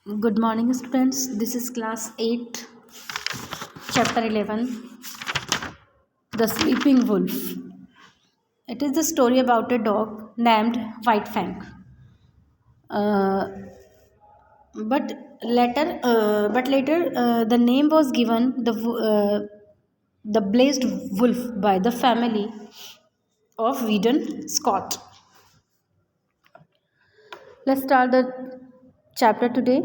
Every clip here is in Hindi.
Good morning, students. This is class 8, chapter 11, The Sleeping Wolf. It is the story about a dog named White Fang. Uh, but later, the name was given the blazed wolf by the family of Weedon Scott. Let's start the chapter today.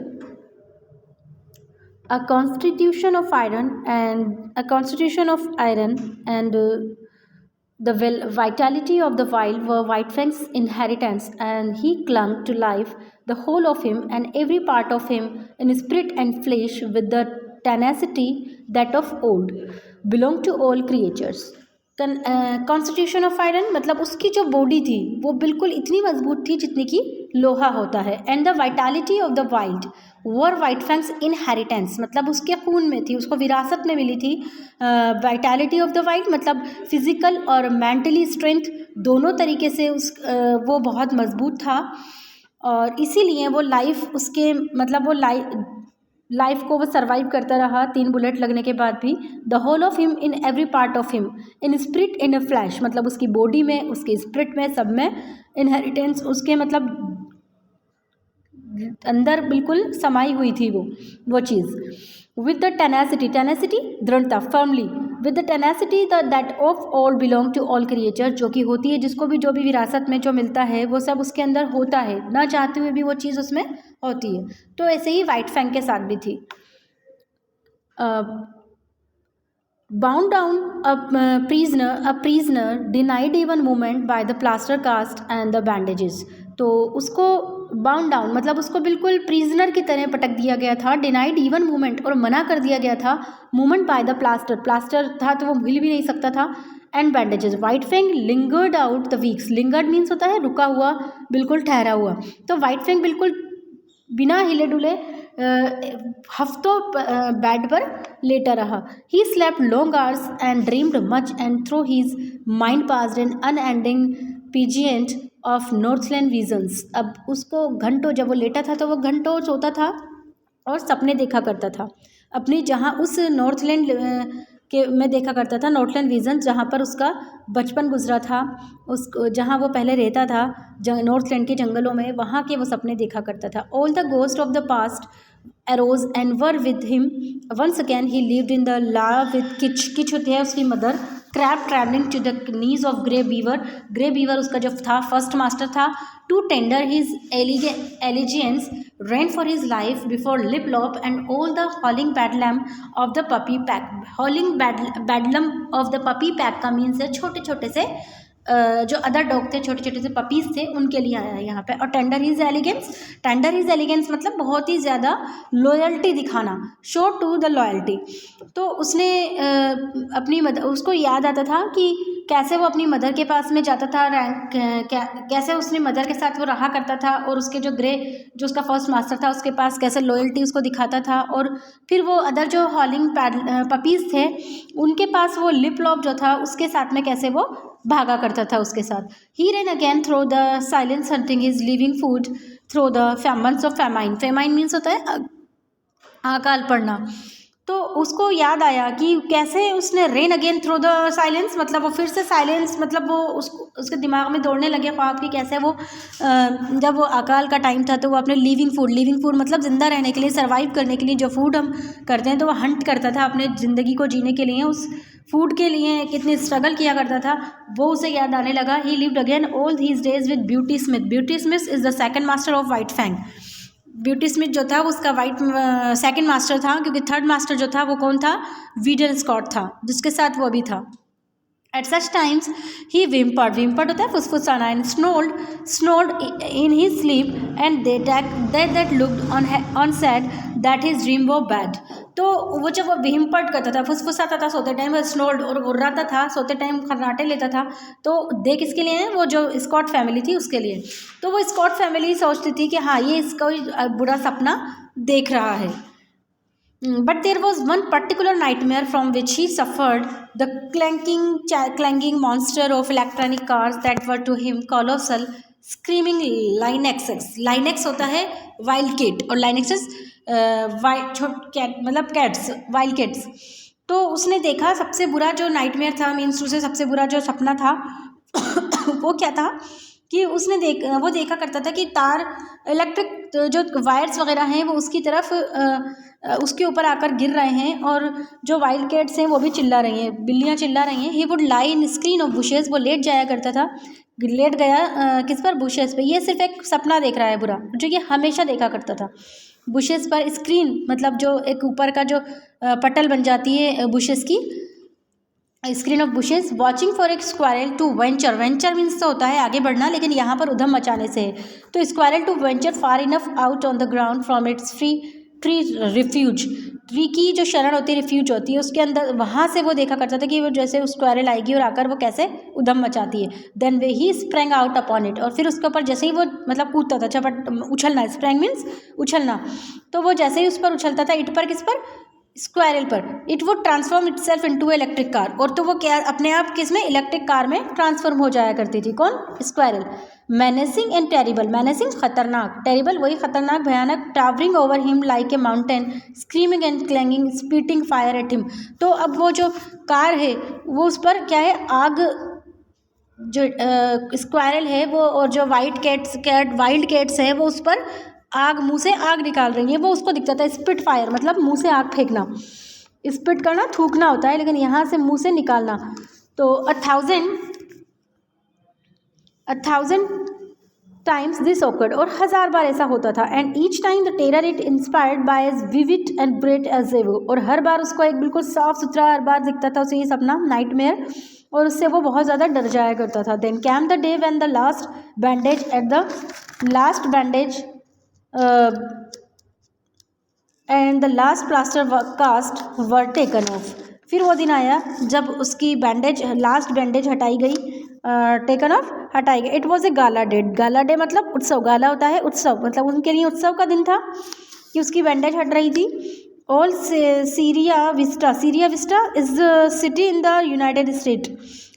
A constitution of iron and the vitality of the wild were White Fang's inheritance, and he clung to life, the whole of him and every part of him, in spirit and flesh, with the tenacity that of old belonged to all creatures. Constitution of iron मतलब उसकी जो बॉडी थी वो बिल्कुल इतनी मजबूत थी जितनी कि लोहा होता है. And the vitality of the wild were white fangs inheritance मतलब उसके खून में थी, उसको विरासत में मिली थी. वाइटैलिटी ऑफ द वाइल्ड मतलब फिजिकल और मेंटली स्ट्रेंथ दोनों तरीके से वो बहुत मजबूत था, और इसीलिए वो लाइफ उसके मतलब वो लाइफ को वो सर्वाइव करता रहा 3 बुलेट लगने के बाद भी. The whole of him in every part of him in spirit in a flash मतलब उसकी बॉडी में, उसके स्पिरिट में, सब में इनहेरिटेंस उसके मतलब अंदर बिल्कुल समाई हुई थी वो चीज़. विद द टेनासिटी दृढ़ता, firmly, with the tenacity that of all belong to all creature जो कि होती है जिसको भी जो भी विरासत में जो मिलता है वो सब उसके अंदर होता है, ना चाहते हुए भी वो चीज़ उसमें होती है. तो ऐसे ही वाइट फैंग के साथ भी थी. Bound down a prisoner denied even movement by the plaster cast and the bandages. तो उसको बाउंड डाउन मतलब उसको बिल्कुल प्रिजनर की तरह पटक दिया गया था. डिनाइड इवन मूवमेंट और मना कर दिया गया था मूवमेंट बाय द प्लास्टर था तो वो हिल भी नहीं सकता था. And bandages. White Fang lingered out the weeks. Lingered means होता है रुका हुआ, बिल्कुल ठहरा हुआ. तो वाइट फैंग बिल्कुल बिना हिले डुले हफ्तों बेड पर लेटा रहा. He slept long hours and dreamed much and through his mind passed an unending pageant of Northland visions. अब उसको घंटों, जब वो लेटा था तो वो घंटों सोता था और सपने देखा करता था अपनी, जहाँ उस नॉर्थलैंड के में देखा करता था नॉर्थलैंड विजन, जहाँ पर उसका बचपन गुजरा था, जहाँ वो पहले रहता था नॉर्थलैंड के जंगलों में, वहाँ के वो सपने देखा करता था. All the ghost of the past arose and were with him. Once again he lived in the lava with किच होती है उसकी mother. Crab travelling to the knees of Grey Beaver उसका जो था फर्स्ट मास्टर था. To tender his allegiance ran for his life before Lip Lop and all the howling bedlam of the puppy pack. howling bedlam of the puppy pack का मीन्स है छोटे छोटे से जो अदर डॉग थे, छोटे छोटे से पपीज़ थे, उनके लिए आया है यहाँ पे. और टेंडर हिज एलिगेंस मतलब बहुत ही ज़्यादा लॉयल्टी दिखाना, शो टू द लॉयल्टी. तो उसने अपनी मदर, उसको याद आता था कि कैसे वो अपनी मदर के पास में जाता था, कैसे उसने मदर के साथ वो रहा करता था, और उसके जो उसका फर्स्ट मास्टर था उसके पास कैसे लॉयल्टी उसको दिखाता था. और फिर वो अदर जो हॉलिंग पपीज़ थे उनके पास वो लिप लॉप जो था उसके साथ में कैसे वो भागा करता था उसके साथ. He ran again through the silence hunting his living food through the months of famine means होता है अकाल पड़ना. तो उसको याद आया कि कैसे उसने ran again through the silence मतलब वो फिर से साइलेंस मतलब वो उसके दिमाग में दौड़ने लगे ख्वाब कि कैसे वो जब वो अकाल का टाइम था तो वो अपने लिविंग फूड मतलब ज़िंदा रहने के लिए, सर्वाइव करने के लिए जो फूड हम करते हैं तो वो हंट करता था अपने ज़िंदगी को जीने के लिए, उस फूड के लिए कितनी स्ट्रगल किया करता था वो उसे याद आने लगा. He lived again all his days with Beauty Smith is the second master of White Fang. Beauty Smith जो था उसका सेकंड मास्टर था, क्योंकि थर्ड मास्टर जो था वो कौन था, वीडन स्कॉट था, जिसके साथ वो अभी था. At such times he whimpered होता है फुसफुसाना, and snored in his sleep, and they that looked on said that his dream was bad. तो वो जब वो whimpered करता था, फुसफुसाता था सोते टाइम, स्नोर्ड और गुर्राता था सोते टाइम, खर्राटे लेता था, तो दे किसके लिए हैं, वो जो स्कॉट फैमिली थी उसके लिए. तो वो स्कॉट फैमिली सोचती थी कि हाँ ये इसका बुरा सपना देख रहा है. But there was one particular nightmare from which he suffered, the clanking monster of electronic cars that were to him colossal screaming Linux, Linux होता है वाइल्ड कैट और लाइनेक्सेस वाइल्ड छोट कैट मतलब कैट्स, वाइल्ड कैट्स। तो उसने देखा सबसे बुरा जो नाइटमेयर था, मीन्स उसे सबसे बुरा जो सपना था वो क्या था कि उसने वो देखा करता था कि तार इलेक्ट्रिक जो वायर्स वगैरह हैं वो उसकी तरफ उसके ऊपर आकर गिर रहे हैं और जो वाइल्ड कैट्स हैं वो भी चिल्ला रही हैं, बिल्लियाँ चिल्ला रही हैं। He would lie in screen of bushes, वो लेट जाया करता था, लेट गया किस पर, बुशेस पे। ये सिर्फ एक सपना देख रहा है बुरा, जो ये हमेशा देखा करता था। बुशेस पर स्क्रीन मतलब जो एक ऊपर का जो पटल बन जाती है बुशेस की, screen of bushes. Watching for एक squirrel to venture, venture means तो होता है आगे बढ़ना, लेकिन यहाँ पर उधम मचाने से है। तो squirrel to venture far enough out on the ground from its tree refuge, tree की जो शरण होती है, रिफ्यूज होती है, उसके अंदर वहाँ से वो देखा करता था कि वो जैसे उस स्क्वायरल आएगी और आकर वो कैसे उधम मचाती है। Then away he sprang out upon it, और फिर उसके ऊपर जैसे ही वो मतलब कूदता था, चपट उछलना, स्प्रैंग मीन्स उछलना, तो वो जैसे ही उस पर उछलता था, इट पर, किस पर, स्क्वायरल पर, it would transform itself into electric car, और तो वो क्या अपने आप किस में, इलेक्ट्रिक कार में ट्रांसफॉर्म हो जाया करती थी। कौन, squirrel. Menacing and terrible, menacing खतरनाक, टेरिबल वही खतरनाक, भयानक। Towering over him like a mountain, screaming and क्लैंगिंग, spitting fire at him. तो अब वो जो कार है वो उस पर क्या है, आग, जो स्क्वायरल है वो, और जो वाइल्ड कैट्स है वो उस पर आग, मुंह से आग निकाल रही है, वो उसको दिखता था। स्पिट फायर मतलब मुंह से आग फेंकना, स्पिट करना थूकना होता है, लेकिन यहाँ से मुंह से निकालना। तो 1000 टाइम्स दिस ऑकर्ड, और 1000 बार ऐसा होता था। And each time the terror it inspired by as vivid and bright as ever, और हर बार उसको एक बिल्कुल साफ सुथरा हर बार दिखता था उसे ये सपना, नाइटमेयर, और उससे वो बहुत ज़्यादा डर जाया करता था। Then came the day when the last bandage and the last plaster cast were taken off, फिर वो दिन आया जब उसकी लास्ट बैंडेज हटाई गई, टेकन ऑफ हटाई गई। It was a gala day, gala day मतलब उत्सव, गाला होता है उत्सव, मतलब उनके लिए उत्सव का दिन था कि उसकी बैंडेज हट रही थी। All Syria Vista is city in the United state,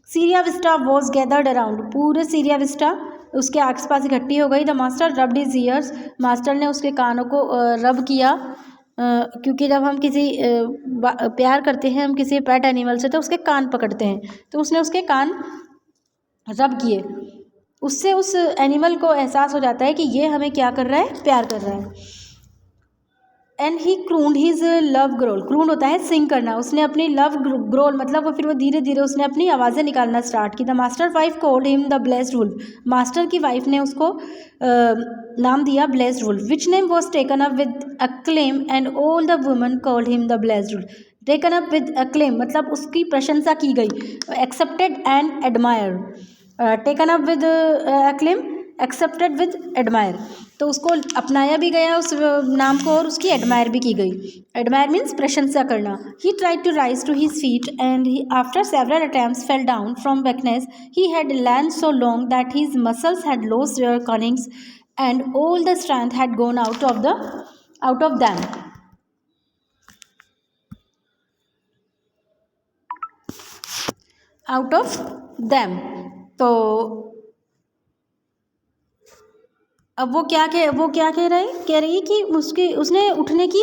Syria Vista was gathered around, पूरे सीरिया विस्टा उसके आस पास इकट्ठी हो गई। The master rubbed his years, master ने उसके कानों को रब किया, क्योंकि जब हम किसी प्यार करते हैं, हम किसी पेट एनिमल से, तो उसके कान पकड़ते हैं, तो उसने उसके कान रब किए, उससे उस एनिमल को एहसास हो जाता है कि ये हमें क्या कर रहा है, प्यार कर रहा है। And he crooned his love growl, crooned होता है सिंग करना, उसने अपनी लव ग्रोल मतलब फिर वो धीरे धीरे उसने अपनी आवाज़ें निकालना स्टार्ट की। The master wife called him the blessed wolf, master की वाइफ ने उसको नाम दिया blessed wolf, which name was taken up with acclaim and all the women called him the blessed wolf. Taken up with acclaim मतलब उसकी प्रशंसा की गई, accepted and admire, taken up with acclaim, accepted with admire, तो उसको अपनाया भी गया उस नाम को, और उसकी एडमायर भी की गई। एडमायर मीन्स प्रशंसा करना। He tried to rise to his feet and after several attempts fell down from weakness. He had lain so long that his muscles had lost their connings and all the strength had gone out of them. Out of them. तो अब वो क्या कह रही कि उसने उठने की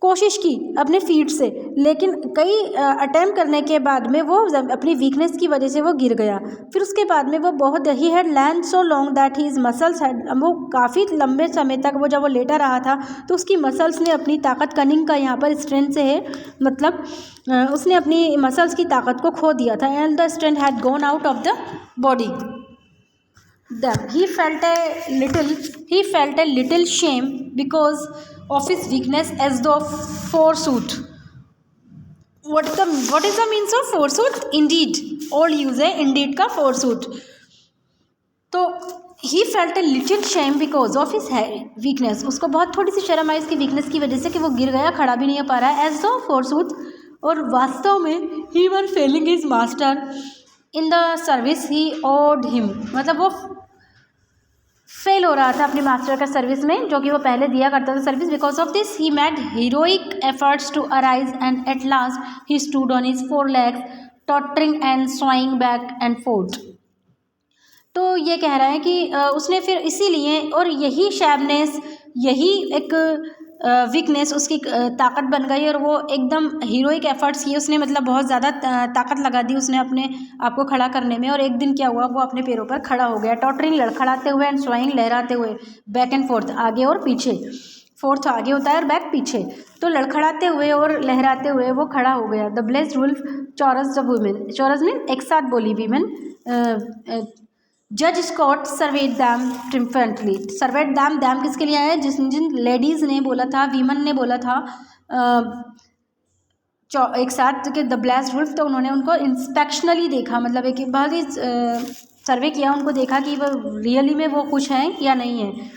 कोशिश की अपने फीट से, लेकिन कई अटेम्प्ट करने के बाद में वो अपनी वीकनेस की वजह से वो गिर गया। फिर उसके बाद में वो बहुत, he had lain so long that his muscles had, वो काफ़ी लंबे समय तक वो जब वो लेटा रहा था तो उसकी मसल्स ने अपनी ताकत, कनिंग का यहाँ पर स्ट्रेंथ से है मतलब उसने अपनी मसल्स की ताकत को खो दिया था। And the strength had gone out of the body. Then he felt a little shame because of his weakness, as though forsooth. What is the means of forsooth? Indeed. All use है indeed का forsooth. तो he felt a little shame because of his weakness. उसको बहुत थोड़ी सी शर्म आई इसकी वीकनेस की वजह से कि वो गिर गया, खड़ा भी नहीं हो पा रहा है। As though forsooth, और वास्तव में he was failing his master in the service he owed him, मतलब वो फेल हो रहा था अपने मास्टर का सर्विस में, जो कि वो पहले दिया करता था service. Because of this he made heroic efforts to arise and at last he stood on his 4 legs, tottering and swaying back and forth. तो ये कह रहा है कि उसने फिर इसीलिए, और यही शैबनेस, यही एक वीकनेस उसकी ताकत बन गई, और वो एकदम हीरोइक एफर्ट्स किए उसने, मतलब बहुत ज़्यादा ताकत लगा दी उसने अपने आप को खड़ा करने में। और एक दिन क्या हुआ, वो अपने पैरों पर खड़ा हो गया, टॉटरिंग, लड़खड़ाते हुए, एंड स्वाइंग, लहराते हुए, बैक एंड फोर्थ, आगे और पीछे, फोर्थ आगे होता है और बैक पीछे, तो लड़खड़ाते हुए और लहराते हुए वो खड़ा हो गया। The blessed wolf chorused the women, chorused mean एक साथ बोली वीमेन, जज Scott surveyed them triumphantly, surveyed them, them किसके लिए आया, जिन जिन लेडीज़ ने बोला था, वीमन ने बोला था एक साथ कि द ब्लेस्ड वुल्फ, तो उन्होंने उनको इंस्पेक्शनली देखा, मतलब एक बहुत ही सर्वे किया, उनको देखा कि वो रियली में वो खुश हैं या नहीं है।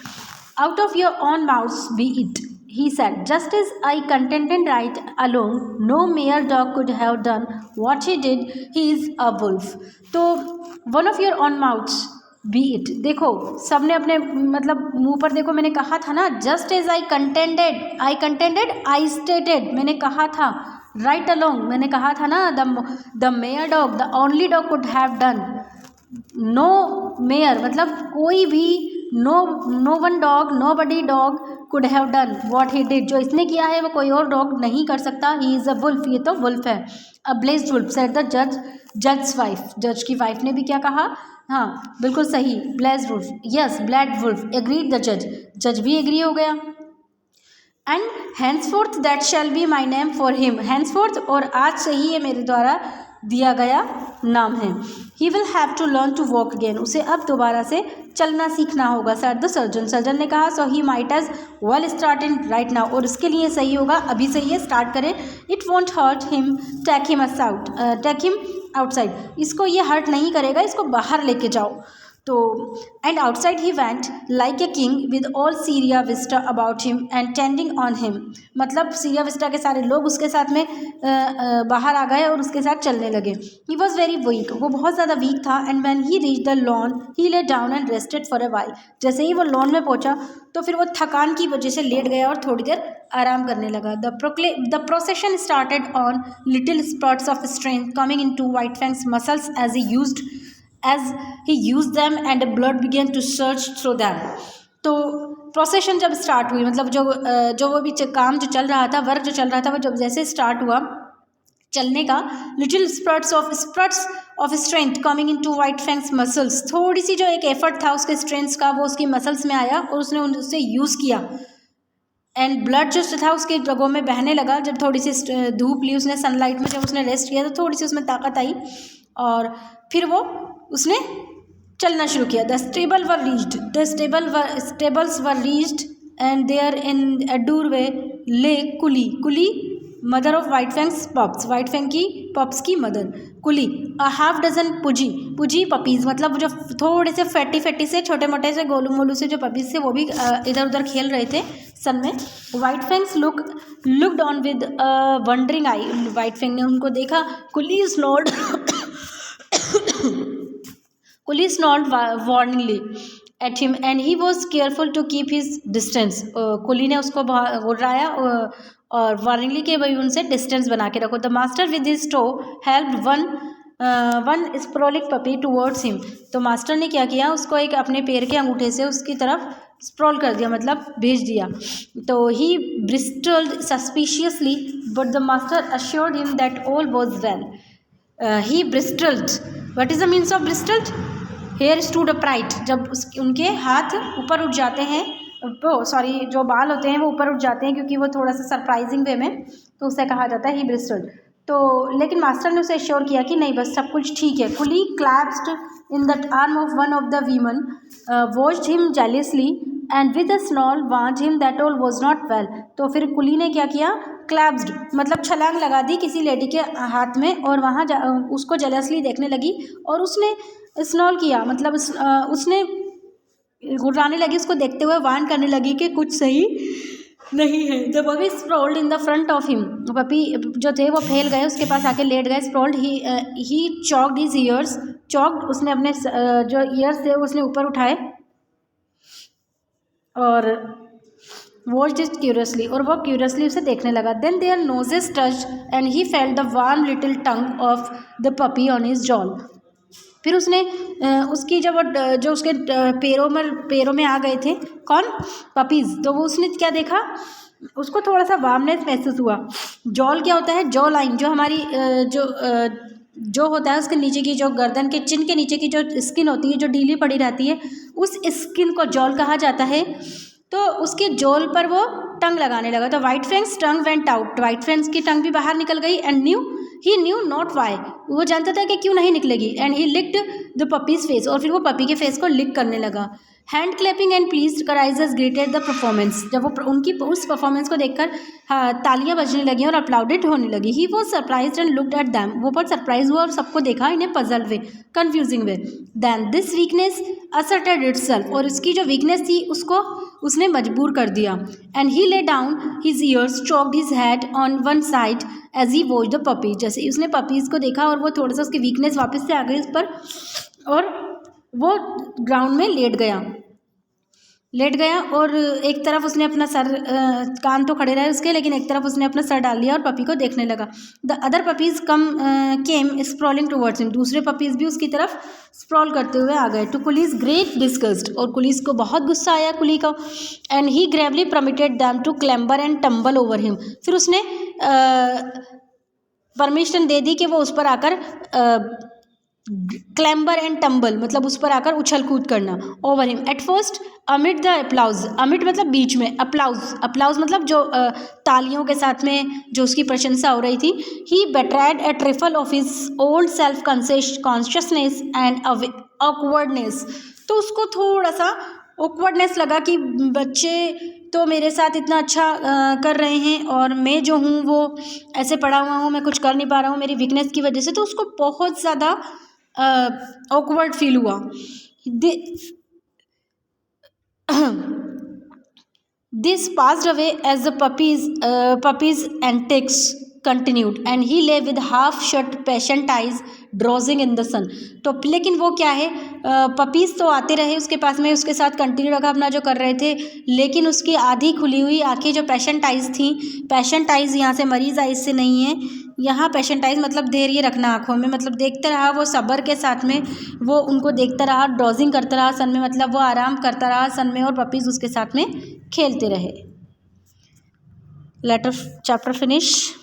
Out of your on mouth B it, he said, just as I contended right along, no mere dog could have done what he did, he is a wolf. तो one of your own mouths be it, देखो सबने अपने मतलब मुंह पर देखो, मैंने कहा था ना, just as I contended, I stated, मैंने कहा था, right along, मैंने कहा था ना, the mere dog, the only dog could have done, no mere मतलब कोई भी, no one dog, nobody dog could have done what he did, जो इसने किया है वो कोई और डॉग नहीं कर सकता, he is a wolf, ये तो वुल्फ है। a blessed wolf said the judge's wife, जज की वाइफ ने भी क्या कहा, हाँ बिल्कुल सही, blessed wolf, yes blessed wolf, agreed the judge, जज भी एग्री हो गया। And henceforth that shall be my name for him, henceforth, और आज से ही ये मेरे द्वारा दिया गया नाम है। He will have to learn to walk again, उसे अब दोबारा से चलना सीखना होगा, सर द सर्जन, सर्जन ने कहा। So he might as well start in right now, और इसके लिए सही होगा अभी से ये स्टार्ट करें। It won't hurt him, take him outside, इसको ये हर्ट नहीं करेगा, इसको बाहर लेके जाओ। तो and outside he went like a king with all Syria Vista about him and tending on him, मतलब सीरिया विस्टा के सारे लोग उसके साथ में बाहर आ गए और उसके साथ चलने लगे। ही वॉज वेरी वीक, वो बहुत ज़्यादा वीक था। And when he reach the lawn he lay down and rested for a while, जैसे ही वो लॉन में पहुंचा तो फिर वो थकान की वजह से लेट गया और थोड़ी देर आराम करने लगा। The procession started on little spots of strength coming into White Fang's muscles as he used them and blood began to surge through them। तो प्रोसेशन जब स्टार्ट हुई, मतलब जो वो भी काम जो चल रहा था, वर्क जो चल रहा था, वो जब जैसे स्टार्ट हुआ चलने का, little spurts of strength coming into White Fang's muscles, थोड़ी सी जो एक एफर्ट था उसके स्ट्रेंथ का वो उसकी मसल्स में आया और उसने उससे यूज़ किया। एंड ब्लड जो था उसके रगों में बहने लगा, जब थोड़ी सी धूप ली उसने, सनलाइट में जब उसने रेस्ट किया तो थोड़ी सी उसमें ताकत आई और फिर वो उसने चलना शुरू किया। The stables were reached and there in a doorway lay Collie mother of White Fang's pups, White Fang की पप्स की mother Collie. A half dozen pudgy puppies, मतलब जो थोड़े से फैटी से छोटे मोटे से गोलू मोलू से जो पपीज़ थे वो भी इधर उधर खेल रहे थे सन में। White Fang's looked on with wondering eye, White Fang ने उनको देखा। कुली snarled warningly at him and he was careful to keep his distance। कुली ने उसको घुराया और वार्निंगली के भाई उनसे डिस्टेंस बना के रखो। The master with his toe helped one sprawling puppy towards him, तो मास्टर ने क्या किया, उसको एक अपने पैर के अंगूठे से उसकी तरफ स्प्रॉल कर दिया, मतलब भेज दिया। तो he bristled suspiciously but the master assured him that all was well। he bristled, what is the means of bristled? hair stood upright, जब उनके हाथ ऊपर उठ जाते हैं, जो बाल होते हैं वो ऊपर उठ जाते हैं क्योंकि वो थोड़ा सा सरप्राइजिंग वे में, तो उसे कहा जाता है ही bristled। तो लेकिन मास्टर ने उसे एश्योर किया कि नहीं बस सब कुछ ठीक है। Collie clasped in the arm of one of the women, watched him jealously and with a snarl warned him that all was not well. तो फिर कुली ने क्या किया, क्लैप्स्ड मतलब छलांग लगा दी किसी लेडी के हाथ में और वहाँ उसको जेलसली देखने लगी और उसने स्नॉल किया, मतलब उसने घुराने लगी, उसको देखते हुए वार्न करने लगी कि कुछ सही नहीं है। The puppy sprawled in the front of him, puppy जो थे वो फैल गए, उसके पास आके लेट गए। स्प्रॉल्ड ही चॉक्ड हिज ईयर्स, चॉक्ड उसने अपने जो ईयर्स थे उसने ऊपर उठाए और वॉच्ड इट क्यूरियसली, और वो क्यूरियसली उसे देखने लगा। Then their noses touched and he felt the warm little tongue of the puppy on his jowl. फिर उसने उसकी जब जो उसके पैरों में आ गए थे कौन, पपीज़, तो वो उसने क्या देखा, उसको थोड़ा सा वार्मनेस महसूस हुआ। जॉल क्या होता है, जॉ लाइन, जो हमारी जो होता है उसके नीचे की, जो गर्दन के चिन के नीचे की जो स्किन होती है जो ढीली पड़ी रहती है, उस स्किन को जॉल कहा जाता है। तो उसके जॉल पर वो टंग लगाने लगा। तो White Fang's tongue went out, White Fang's की टंग भी बाहर निकल गई। And he knew not why, वो जानता था कि क्यों नहीं निकलेगी। And he licked the puppy's face, और फिर वो पपी के फेस को लिक करने लगा। Hand clapping and pleased cries greeted the performance, जब वो उनकी उस परफॉर्मेंस को देखकर तालियां बजने लगी और अपलाउडेड होने लगी। He was surprised and looked at them, वो बहुत सरप्राइज हुआ और सबको देखा in a puzzled way, confusing way. Then this weakness asserted itself, और इसकी जो वीकनेस थी उसको उसने मजबूर कर दिया। And he lay down his ears, cocked his head on one side as he watch the puppy, जैसे उसने पपीज़ को देखा और वो थोड़ा सा उसकी वीकनेस वापस से आ गई उस पर, और वो ग्राउंड में लेट गया और एक तरफ उसने अपना सर, कान तो खड़े रहे उसके, लेकिन एक तरफ उसने अपना सर डाल लिया और पपी को देखने लगा। The other puppies came sprawling towards him, दूसरे पपीज़ भी उसकी तरफ स्प्रॉल करते हुए आ गए। टू कुलीज ग्रेट डिस्गस्ट, और कुलीज को बहुत गुस्सा आया कुली का। And he gravely permitted them to clamber and tumble over him, फिर उसने परमिशन दे दी कि वो उस पर आकर क्लैम्बर एंड टम्बल मतलब उस पर आकर उछल कूद करना, over him. At first amid the applause, amid मतलब बीच में, अप्लाउज मतलब जो तालियों के साथ में जो उसकी प्रशंसा हो रही थी। He betrayed a trifle of his old self consciousness and awkwardness, तो उसको थोड़ा सा ऑकवर्डनेस लगा कि बच्चे तो मेरे साथ इतना अच्छा कर रहे हैं और मैं जो हूँ वो ऐसे पड़ा हुआ हूँ, मैं कुछ कर नहीं पा रहा हूँ मेरी वीकनेस की वजह से, तो उसको बहुत ज़्यादा ऑकवर्ड फील हुआ। This passed away as the puppy's antics continued and he lay with half shut patient eyes drowsing in the sun. तो लेकिन वो क्या है, पपीज़ तो आते रहे उसके पास में, उसके साथ कंटिन्यू रखा अपना जो कर रहे थे, लेकिन उसकी आधी खुली हुई आंखें जो पेशेंट आइज़ थी, पेशेंट आइज़ यहाँ से मरीज़ आइज़ से नहीं है, यहाँ पेशेंट आइज़ मतलब धैर्य रखना आँखों में, मतलब देखते रहा वो सब्र के साथ में, वो उनको देखता रहा, ड्रॉजिंग करता रहा सन में, मतलब वो आराम करता रहा सन में और पपीज़ उसके साथ में खेलते रहे। Later chapter finish.